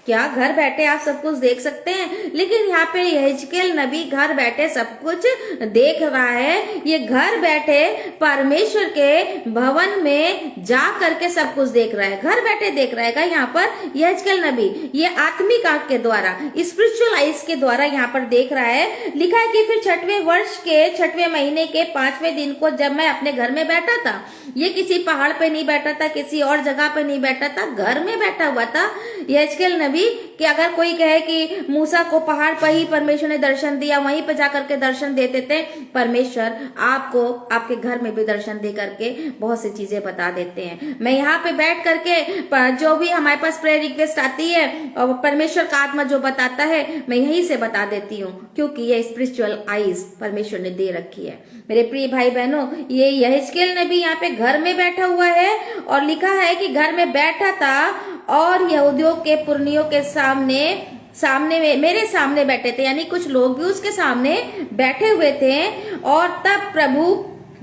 क्या घर बैठे आप सब कुछ देख सकते हैं? लेकिन यहाँ पे यहेजकेल नबी घर बैठे सब कुछ देख रहा है। ये घर बैठे परमेश्वर के भवन में जा करके सब कुछ देख रहा है, घर बैठे देख रहा है। यहाँ पर यहेजकेल नबी ये आत्मिक आंख के द्वारा, स्पिरिचुअल आइज के द्वारा यहाँ पर देख रहा है। लिखा है कि फिर 6वें वर्ष के 6वें महीने के 5वें दिन को जब मैं अपने घर में बैठा था, ये किसी पहाड़ पे नहीं बैठा था, किसी और जगह पे नहीं बैठा था, घर में बैठा हुआ था यहेजकेल नबी, कि अगर कोई कहे कि मूसा को पहाड़ पर ही परमेश्वर ने दर्शन दिया, वहीं पर जाकर के दर्शन देते थे, परमेश्वर आपको आपके घर में भी दर्शन दे करके बहुत सी चीजें बता देते हैं। मैं यहाँ पे बैठ करके जो भी हमारे पास प्रेयर रिक्वेस्ट आती है और परमेश्वर का आत्मा जो बताता है, मैं यहीं से बता देती हूँ, क्योंकि ये स्पिरिचुअल आईज परमेश्वर ने दे रखी है। मेरे प्रिय भाई बहनों, ये यहेजकेल नबी यहाँ पे घर में बैठा हुआ है और लिखा है कि घर में बैठा था और यहूदियों के पुरनियों के सामने में मेरे सामने बैठे थे, यानी कुछ लोग भी उसके सामने बैठे हुए थे। और तब प्रभु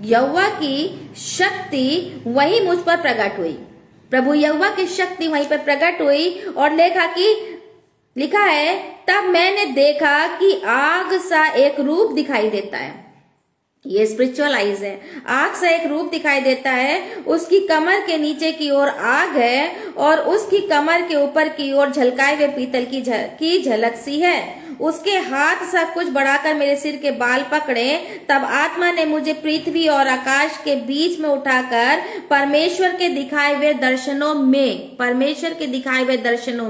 यहोवा की शक्ति वही मुझ पर प्रकट हुई। प्रभु यहोवा की शक्ति वहीं पर प्रकट हुई और लिखा है, तब मैंने देखा कि आग सा एक रूप दिखाई देता है। ये स्पिरिचुअल आइज है। आग सा एक रूप दिखाई देता है, उसकी कमर के नीचे की ओर आग है और उसकी कमर के ऊपर की ओर झलकाए हुए पीतल की झलक सी है। उसके हाथ सा कुछ बढ़ाकर मेरे सिर के बाल पकड़े। तब आत्मा ने मुझे पृथ्वी और आकाश के बीच में उठाकर परमेश्वर के दिखाए हुए दर्शनों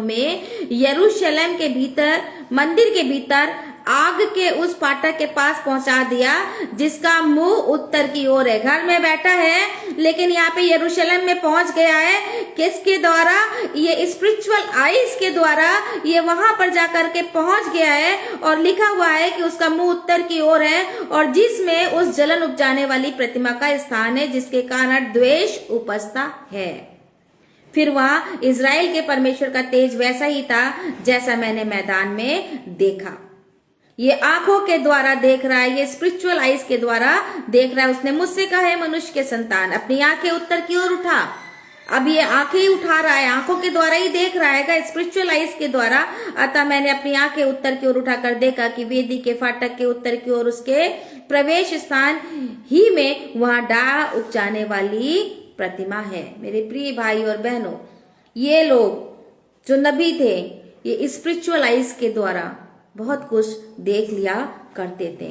में यरूशलेम के भीतर, मंदिर के भीतर आग के उस फाटक के पास पहुंचा दिया जिसका मुंह उत्तर की ओर है। घर में बैठा है लेकिन यहाँ पे यरूशलेम में पहुंच गया है। किसके द्वारा? ये स्पिरिचुअल आईज के द्वारा ये वहां पर जाकर के पहुंच गया है और लिखा हुआ है कि उसका मुंह उत्तर की ओर है और जिसमें उस जलन उपजाने वाली प्रतिमा का स्थान है, जिसके कारण द्वेष उपजता है। फिर वहां इजराइल के परमेश्वर का तेज वैसा ही था जैसा मैंने मैदान में देखा। ये आंखों के द्वारा देख रहा है, ये स्पिरिचुअल आइज के द्वारा देख रहा है। उसने मुझसे कहा है, मनुष्य के संतान, अपनी आंखें उत्तर की ओर उठा। अब ये आंखें ही उठा रहा है, आंखों के द्वारा ही देख रहा है, स्पिरिचुअल आइज के द्वारा। अतः मैंने अपनी आंखें उत्तर की ओर उठाकर देखा कि वेदी के फाटक के उत्तर की ओर उसके प्रवेश स्थान ही में वहां डाह उपजाने वाली प्रतिमा है। मेरे प्रिय भाई और बहनों, ये लोग जो नबी थे, ये स्पिरिचुअल आइज के द्वारा बहुत कुछ देख लिया करते थे।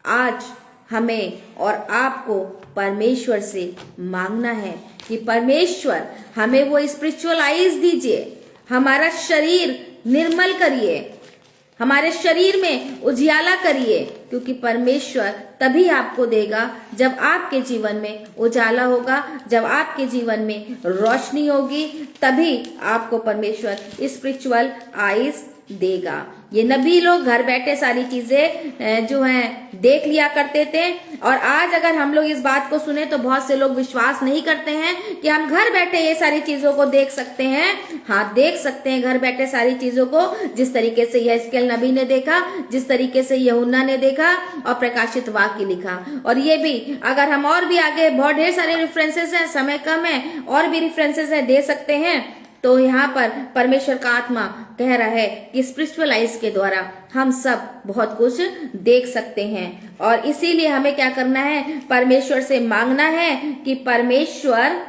आज हमें और आपको परमेश्वर से मांगना है कि परमेश्वर हमें वो स्पिरिचुअल आइज दीजिए, हमारा शरीर निर्मल करिए, हमारे शरीर में उजियाला करिए, क्योंकि परमेश्वर तभी आपको देगा जब आपके जीवन में उजाला होगा, जब आपके जीवन में रोशनी होगी, तभी आपको परमेश्वर स्पिरिचुअल आइज देगा। ये नबी लोग घर बैठे सारी चीजें जो हैं देख लिया करते थे। और आज अगर हम लोग इस बात को सुने तो बहुत से लोग विश्वास नहीं करते हैं कि हम घर बैठे ये सारी चीजों को देख सकते हैं। हाँ, देख सकते हैं घर बैठे सारी चीजों को, जिस तरीके से यहेजकेल नबी ने देखा, जिस तरीके से यूहन्ना ने देखा और प्रकाशित वाक्य लिखा। और ये भी अगर हम और भी आगे बहुत ढेर सारे रेफरेंसेस हैं, समय कम है, और भी रेफरेंसेस हैं दे सकते हैं। तो यहाँ पर परमेश्वर का आत्मा कह रहा है कि स्पिरिचुअल आइज के द्वारा हम सब बहुत कुछ देख सकते हैं। और इसीलिए हमें क्या करना है? परमेश्वर से मांगना है कि परमेश्वर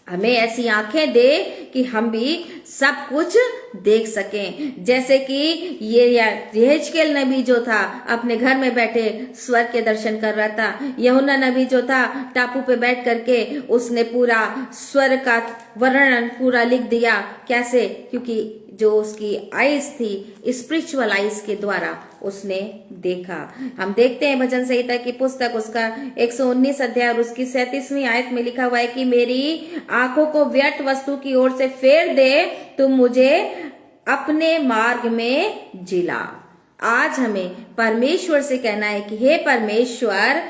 हमें ऐसी आंखें दे कि हम भी सब कुछ देख सकें। जैसे कि ये यहेजकेल नबी जो था अपने घर में बैठे स्वर्ग के दर्शन कर रहा था। यूहन्ना नबी जो था टापू पे बैठ करके उसने पूरा स्वर्ग का वर्णन पूरा लिख दिया। कैसे? क्योंकि जो उसकी आइज थी स्पिरिचुअल आइज के द्वारा उसने देखा। हम देखते हैं भजन संहिता की पुस्तक उसका 119 अध्याय और उसकी 37वीं आयत में लिखा हुआ है कि मेरी आंखों को व्यर्थ वस्तु की ओर से फेर दे, तुम मुझे अपने मार्ग में जिला। आज हमें परमेश्वर से कहना है कि हे परमेश्वर,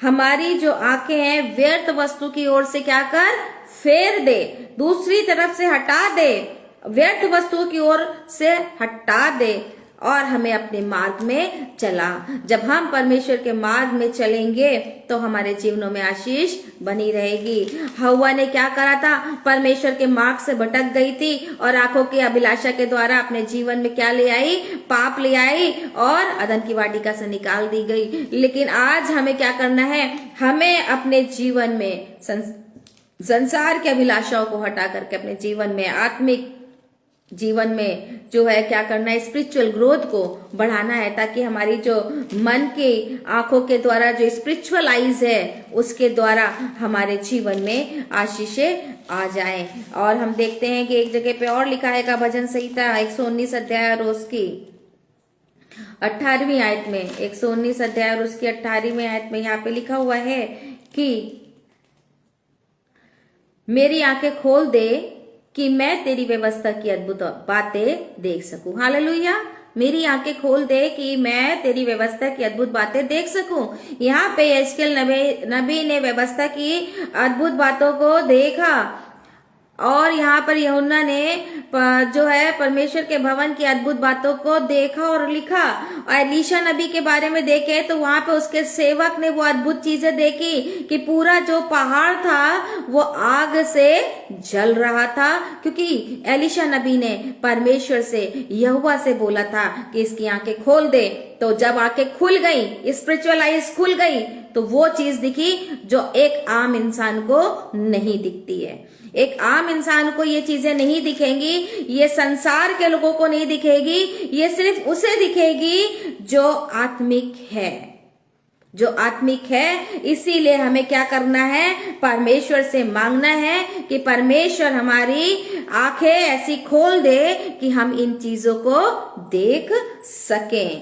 हमारी जो आंखें हैं व्यर्थ वस्तु की ओर से क्या कर? फेर दे, दूसरी तरफ से हटा दे, व्यर्थ वस्तुओं की ओर से हटा दे और हमें अपने मार्ग में चला। जब हम परमेश्वर के मार्ग में चलेंगे तो हमारे जीवनों में आशीष बनी रहेगी। हव्वा ने क्या करा था? परमेश्वर के मार्ग से भटक गई थी और आंखों की अभिलाषा के द्वारा अपने जीवन में क्या ले आई? पाप ले आई और अदन की वाटिका से निकाल दी गई। लेकिन आज हमें क्या करना है? हमें अपने जीवन में संसार की अभिलाषाओं को हटा करके अपने जीवन में आत्मिक जीवन में जो है क्या करना है, स्पिरिचुअल ग्रोथ को बढ़ाना है, ताकि हमारी जो मन की आंखों के द्वारा जो स्पिरिचुअल आइज है उसके द्वारा हमारे जीवन में आशीषें आ जाएं। और हम देखते हैं कि एक जगह पे और लिखा है का भजन संहिता 119 अध्याय और उसकी 18वीं आयत में, 119 अध्याय और उसकी 18वीं आयत में यहाँ पे लिखा हुआ है कि मेरी आंखें खोल दे कि मैं तेरी व्यवस्था की अद्भुत बातें देख सकूं। हालेलुया। मेरी आंखें खोल दे कि मैं तेरी व्यवस्था की अद्भुत बातें देख सकूं। यहाँ पे यहेजकेल नबी ने व्यवस्था की अद्भुत बातों को देखा, और यहाँ पर यूहन्ना ने जो है परमेश्वर के भवन की अद्भुत बातों को देखा और लिखा। और एलीशा नबी के बारे में देखे तो वहां पे उसके सेवक ने वो अद्भुत चीजें देखी कि पूरा जो पहाड़ था वो आग से जल रहा था, क्योंकि एलीशा नबी ने परमेश्वर से, यहोवा से बोला था कि इसकी आंखें खोल दे। तो जब आंखें खुल गई, स्पिरिचुअल आइज खुल गई, तो वो चीज दिखी जो एक आम इंसान को नहीं दिखती है। एक आम इंसान को ये चीजें नहीं दिखेंगी, ये संसार के लोगों को नहीं दिखेगी, ये सिर्फ उसे दिखेगी जो आत्मिक है, जो आत्मिक है। इसीलिए हमें क्या करना है, परमेश्वर से मांगना है कि परमेश्वर हमारी आंखें ऐसी खोल दे कि हम इन चीजों को देख सकें,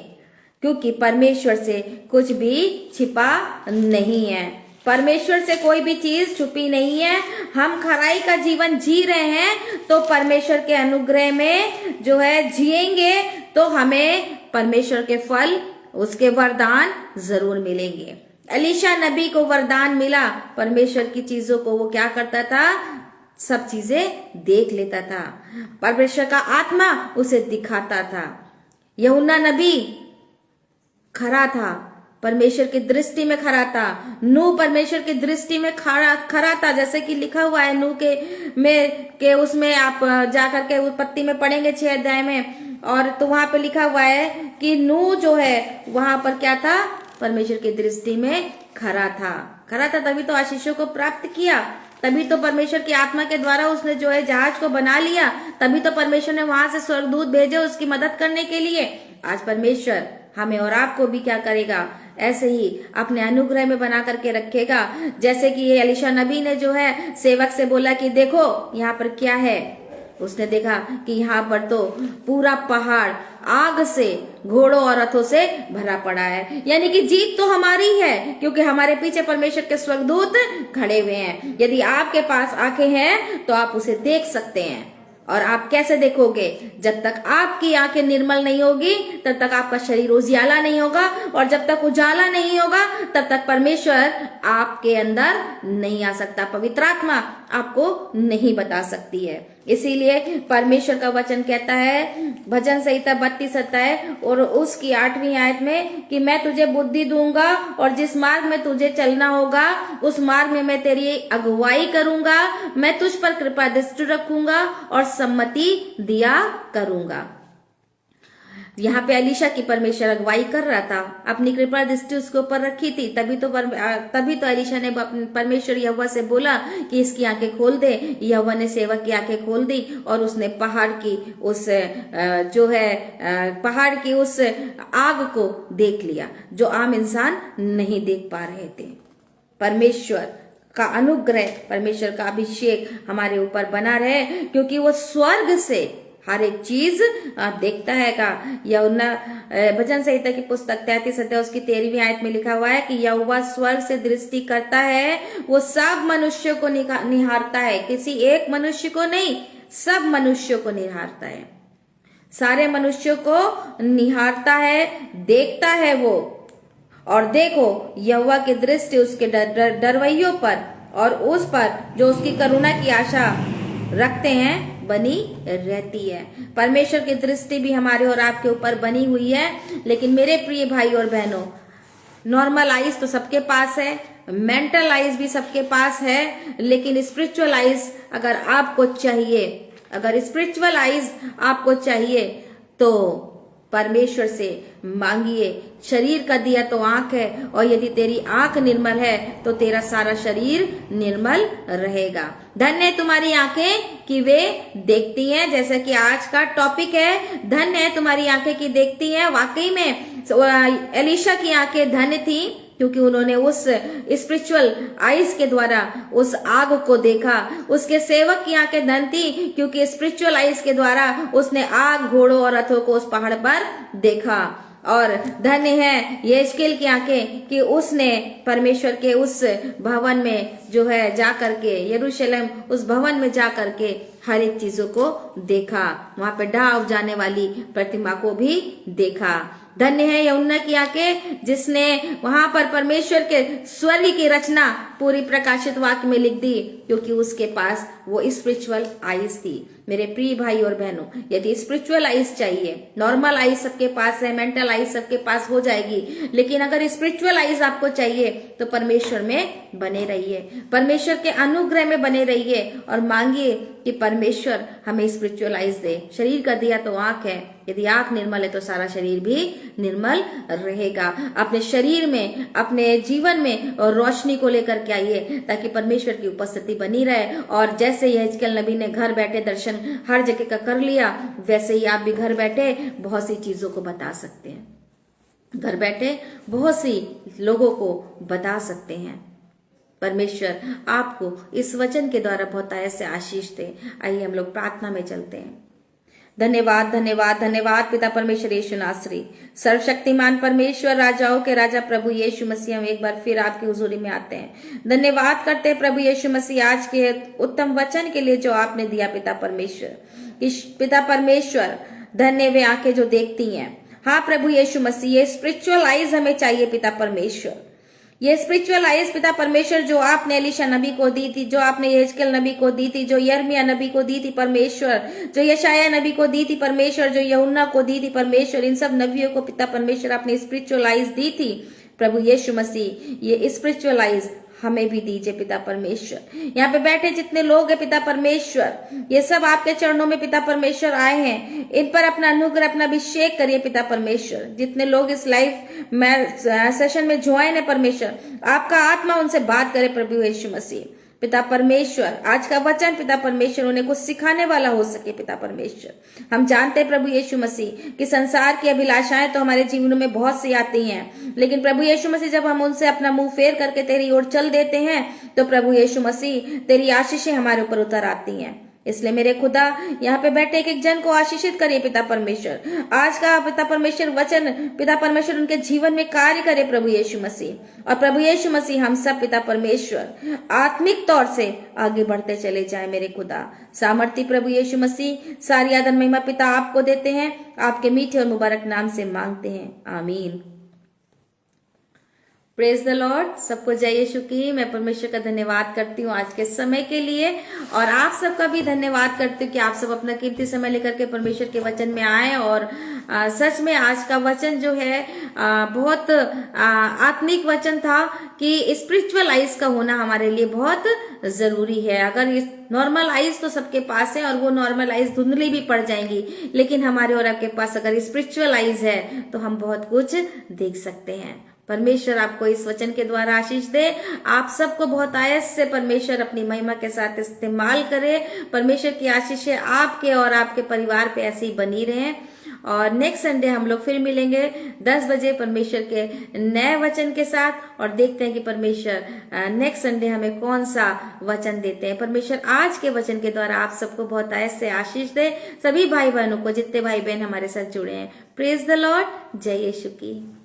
क्योंकि परमेश्वर से कुछ भी छिपा नहीं है। परमेश्वर से कोई भी चीज छुपी नहीं है। हम खराई का जीवन जी रहे हैं तो परमेश्वर के अनुग्रह में जो है जिएंगे तो हमें परमेश्वर के फल, उसके वरदान जरूर मिलेंगे। एलीशा नबी को वरदान मिला, परमेश्वर की चीजों को वो क्या करता था, सब चीजें देख लेता था, परमेश्वर का आत्मा उसे दिखाता था। यूहन्ना नबी खरा था, परमेश्वर की दृष्टि में खरा था। नूह परमेश्वर की दृष्टि में खरा था, जैसे कि लिखा हुआ है नूह के उसमें आप जाकर के उत्पत्ति में पढ़ेंगे 6 अध्याय में, और तो वहां पे लिखा हुआ है कि नूह जो है वहां पर क्या था, परमेश्वर की दृष्टि में खरा था, तभी तो आशीषों को प्राप्त किया, तभी तो परमेश्वर की आत्मा के द्वारा उसने जो है जहाज को बना लिया, तभी तो परमेश्वर ने वहां से स्वर्गदूत भेजे उसकी मदद करने के लिए। आज परमेश्वर हमें और आपको भी क्या करेगा, ऐसे ही अपने अनुग्रह में बना करके रखेगा। जैसे कि ये एलीशा नबी ने जो है सेवक से बोला कि देखो यहाँ पर क्या है, उसने देखा कि यहाँ पर तो पूरा पहाड़ आग से, घोड़ों और रथों से भरा पड़ा है, यानी कि जीत तो हमारी है, क्योंकि हमारे पीछे परमेश्वर के स्वर्गदूत खड़े हुए हैं। यदि आपके पास आंखें हैं तो आप उसे देख सकते हैं। और आप कैसे देखोगे, जब तक आपकी आंखें निर्मल नहीं होगी तब तक आपका शरीर उजियाला नहीं होगा, और जब तक उजाला नहीं होगा तब तक परमेश्वर आपके अंदर नहीं आ सकता, पवित्र आत्मा आपको नहीं बता सकती है। इसीलिए परमेश्वर का वचन कहता है भजन संहिता 32 अध्याय और उसकी 8वीं आयत में कि मैं तुझे बुद्धि दूंगा और जिस मार्ग में तुझे चलना होगा उस मार्ग में मैं तेरी अगुवाई करूंगा, मैं तुझ पर कृपा दृष्टि रखूंगा और सम्मति दिया करूंगा। यहाँ पे एलीशा की परमेश्वर अगुवाई कर रहा था, अपनी कृपा दृष्टि उसके ऊपर रखी थी, तभी तो एलीशा ने परमेश्वर यहोवा से बोला कि इसकी आंखें खोल दे। यहोवा ने सेवक की आंखें खोल दी और उसने पहाड़ की उस आग को देख लिया जो आम इंसान नहीं देख पा रहे थे। परमेश्वर का अनुग्रह, परमेश्वर का अभिषेक हमारे ऊपर बना रहे, क्योंकि वो स्वर्ग से हर एक चीज देखता है का। यूहन्ना भजन संहिता की पुस्तक 33 अध्याय उसकी 13वीं आयत में लिखा हुआ है कि यहोवा स्वर्ग से दृष्टि करता है, वो सब मनुष्यों को निहारता है, किसी एक मनुष्य को नहीं, सब मनुष्यों को निहारता है, सारे मनुष्यों को निहारता है, देखता है वो। और देखो यहोवा की दृष्टि उसके डरवैयों पर और उस पर जो उसकी करुणा की आशा रखते हैं बनी रहती है। परमेश्वर की दृष्टि भी हमारे और आपके ऊपर बनी हुई है। लेकिन मेरे प्रिय भाई और बहनों, नॉर्मल आइज तो सबके पास है, मेंटल आइज भी सबके पास है, लेकिन स्पिरिचुअल आइज अगर आपको चाहिए, अगर स्पिरिचुअल आइज आपको चाहिए तो परमेश्वर से मांगिए। शरीर का दिया तो आंख है, और यदि तेरी आंख निर्मल है तो तेरा सारा शरीर निर्मल रहेगा। धन्य है तुम्हारी आंखें कि वे देखती हैं, जैसा कि आज का टॉपिक है, धन्य है तुम्हारी आंखें कि देखती हैं। वाकई में एलीशा की आंखें धन्य थी, क्योंकि उन्होंने उस स्पिरिचुअल आइज के द्वारा उस आग को देखा। उसके सेवक की आंखें धन्य थी, क्योंकि स्पिरिचुअल आइज के द्वारा उसने आग, घोड़ों और रथों को उस पहाड़ पर देखा। और धन्य है यहेजकेल की आंखें कि उसने परमेश्वर के उस भवन में जो है जा करके, यरूशलेम उस भवन में जा करके हर एक चीजों को देखा, वहां पे ढाव जाने वाली प्रतिमा को भी देखा। धन्य है यहुन्ना की आंखें जिसने वहां पर परमेश्वर के स्वर्ग की रचना पूरी प्रकाशित वाक्य में लिख दी, क्योंकि उसके पास वो स्पिरिचुअल आइज थी। मेरे प्रिय भाई और बहनों, यदि स्पिरिचुअल आइज चाहिए, नॉर्मल आइज सबके पास है, मेंटल आइज सबके पास हो जाएगी, लेकिन अगर स्पिरिचुअल आइज आपको चाहिए तो परमेश्वर में बने रहिए, परमेश्वर के अनुग्रह में बने रहिए और मांगिए कि परमेश्वर हमें स्पिरिचुअल आइज दे। शरीर का दिया तो आंख है, यदि आंख निर्मल है तो सारा शरीर भी निर्मल रहेगा। अपने शरीर में, अपने जीवन में और रोशनी को लेकर के आइए, ताकि परमेश्वर की उपस्थिति बनी रहे। और जैसे यहेजकेल नबी ने घर बैठे दर्शन हर जगह का कर लिया, वैसे ही आप भी घर बैठे बहुत सी चीजों को बता सकते हैं, घर बैठे बहुत सी लोगों को बता सकते हैं। परमेश्वर आपको इस वचन के द्वारा बहुत ऐसे आशीष दे। आइए हम लोग प्रार्थना में चलते हैं। धन्यवाद धन्यवाद धन्यवाद पिता परमेश्वर यीशु नासरी, सर्वशक्तिमान परमेश्वर, राजाओं के राजा प्रभु यीशु मसीह, हम एक बार फिर आपकी हुजूरी में आते हैं। धन्यवाद करते हैं प्रभु यीशु मसीह आज के उत्तम वचन के लिए जो आपने दिया पिता परमेश्वर। पिता परमेश्वर धन्य वे आंखें जो देखती हैं। हाँ प्रभु यीशु मसीह, ये स्पिरिचुअल आइज हमें चाहिए पिता परमेश्वर, ये स्पिरिचुअल आइज पिता परमेश्वर जो आपने एलीशा नबी को दी थी, जो आपने यहेजकेल नबी को दी थी, जो यिर्मयाह नबी को दी थी परमेश्वर, जो यशायाह नबी को दी थी परमेश्वर, जो यूहन्ना को दी थी परमेश्वर, इन सब नबियों को पिता परमेश्वर आपने स्पिरिचुअल आइज दी थी। प्रभु यीशु मसीह, ये स्पिरिचुअल आइज हमें भी दीजिए पिता परमेश्वर। यहाँ पे बैठे जितने लोग हैं पिता परमेश्वर, ये सब आपके चरणों में पिता परमेश्वर आए हैं, इन पर अपना अनुग्रह, अपना अभिषेक करिए पिता परमेश्वर। जितने लोग इस लाइव सेशन में ज्वाइन है परमेश्वर, आपका आत्मा उनसे बात करे प्रभु यीशु मसीह। पिता परमेश्वर आज का वचन पिता परमेश्वर उन्हें कुछ सिखाने वाला हो सके पिता परमेश्वर। हम जानते हैं प्रभु यीशु मसीह कि संसार की अभिलाषाएं तो हमारे जीवन में बहुत सी आती हैं, लेकिन प्रभु यीशु मसीह जब हम उनसे अपना मुंह फेर करके तेरी ओर चल देते हैं तो प्रभु यीशु मसीह तेरी आशीषें हमारे ऊपर उतर आती हैं। इसलिए मेरे खुदा यहाँ पे बैठे एक एक जन को आशीषित करिए पिता परमेश्वर। आज का पिता परमेश्वर वचन पिता परमेश्वर उनके जीवन में कार्य करे प्रभु यीशु मसीह। और प्रभु यीशु मसीह हम सब पिता परमेश्वर आत्मिक तौर से आगे बढ़ते चले जाए मेरे खुदा। सामर्थ्य प्रभु यीशु मसीह, सारी आदर महिमा पिता आपको देते हैं, आपके मीठे और मुबारक नाम से मांगते हैं, आमीन। Praise the Lord. सबको जय यीशु की। मैं परमेश्वर का धन्यवाद करती हूँ आज के समय के लिए, और आप सबका भी धन्यवाद करती हूँ कि आप सब अपना कीमती समय लेकर के परमेश्वर के वचन में आए। और सच में आज का वचन जो है बहुत आत्मिक वचन था कि स्पिरिचुअल आइज का होना हमारे लिए बहुत जरूरी है। अगर नॉर्मल आइज तो सबके पास है और वो नॉर्मल आइज धुंधली भी पड़ जाएंगी, लेकिन हमारे और आपके पास अगर स्पिरिचुअल आइज है तो हम बहुत कुछ देख सकते हैं। परमेश्वर आपको इस वचन के द्वारा आशीष दे। आप सबको बहुत आयत से परमेश्वर अपनी महिमा के साथ इस्तेमाल करे। परमेश्वर की आशीषें आपके और आपके परिवार पे ऐसी ही बनी रहें। और नेक्स्ट संडे हम लोग फिर मिलेंगे 10 बजे परमेश्वर के नए वचन के साथ, और देखते हैं कि परमेश्वर नेक्स्ट संडे हमें कौन सा वचन देते हैं। परमेश्वर आज के वचन के द्वारा आप सबको बहुत ऐसे आशीष दे। सभी भाई बहनों को, जितने भाई बहन हमारे साथ जुड़े हैं, प्रेज द लॉर्ड। जय यीशु की।